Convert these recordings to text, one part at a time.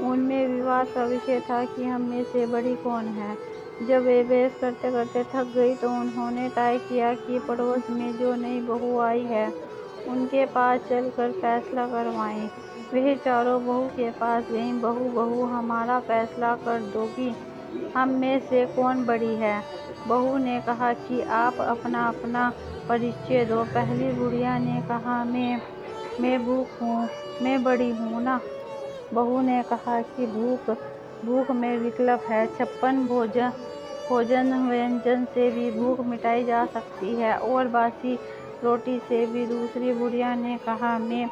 उनमें विवाद का विषय था कि हम में से बड़ी कौन है। जब वे बहस करते करते थक गई तो उन्होंने तय किया कि पड़ोस में जो नई बहू आई है उनके पास चलकर फैसला करवाएं। वह चारों बहू के पास गईं। बहू बहू हमारा फैसला कर दोगी, हम में से कौन बड़ी है। बहू ने कहा कि आप अपना अपना परिचय दो। पहली बुढ़िया ने कहा मैं भूख हूँ, मैं बड़ी हूँ ना। बहू ने कहा कि भूख में विकल्प है। 56 भोजन व्यंजन से भी भूख मिटाई जा सकती है और बासी रोटी से भी। दूसरी बुढ़िया ने कहा मैं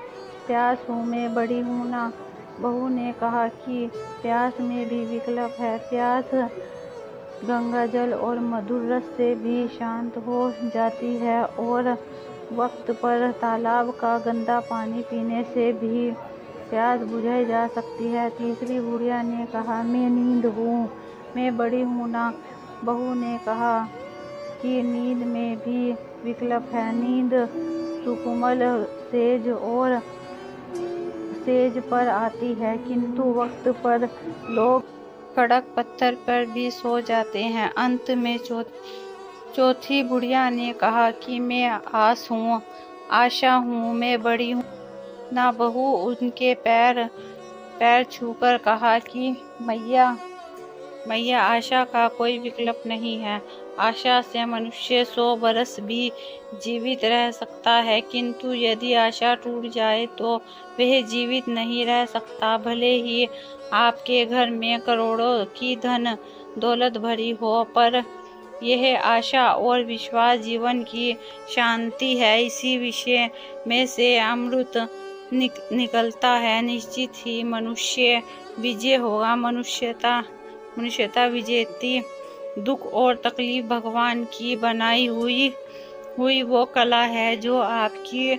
प्यास हूँ, मैं बड़ी हूँ ना। बहू ने कहा कि प्यास में भी विकल्प है। प्यास गंगाजल और मधुर रस से भी शांत हो जाती है और वक्त पर तालाब का गंदा पानी पीने से भी प्यास बुझाई जा सकती है। तीसरी बुढ़िया ने कहा मैं नींद हूँ, मैं बड़ी हूँ ना। बहू ने कहा कि नींद में भी विकल्प है। नींद सुकुमल सेज पर आती है, किंतु वक्त पर लोग कड़क पत्थर पर भी सो जाते हैं। अंत में चौथी बुढ़िया ने कहा कि मैं आशा हूँ, मैं बड़ी हूँ ना। बहू उनके पैर छूकर कहा कि मैया आशा का कोई विकल्प नहीं है। आशा से मनुष्य 100 बरस भी जीवित रह सकता है, किंतु यदि आशा टूट जाए तो वह जीवित नहीं रह सकता। भले ही आपके घर में करोड़ों की धन दौलत भरी हो, पर यह आशा और विश्वास जीवन की शांति है। इसी विषय में से अमृत निकलता है। निश्चित ही मनुष्य विजय होगा। मनुष्यता विजेती। दुख और तकलीफ भगवान की बनाई हुई वो कला है जो आपकी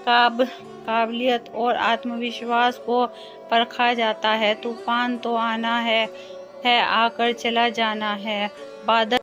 काबिलियत और आत्मविश्वास को परखा जाता है। तूफान तो आना है, आकर चला जाना है। बादल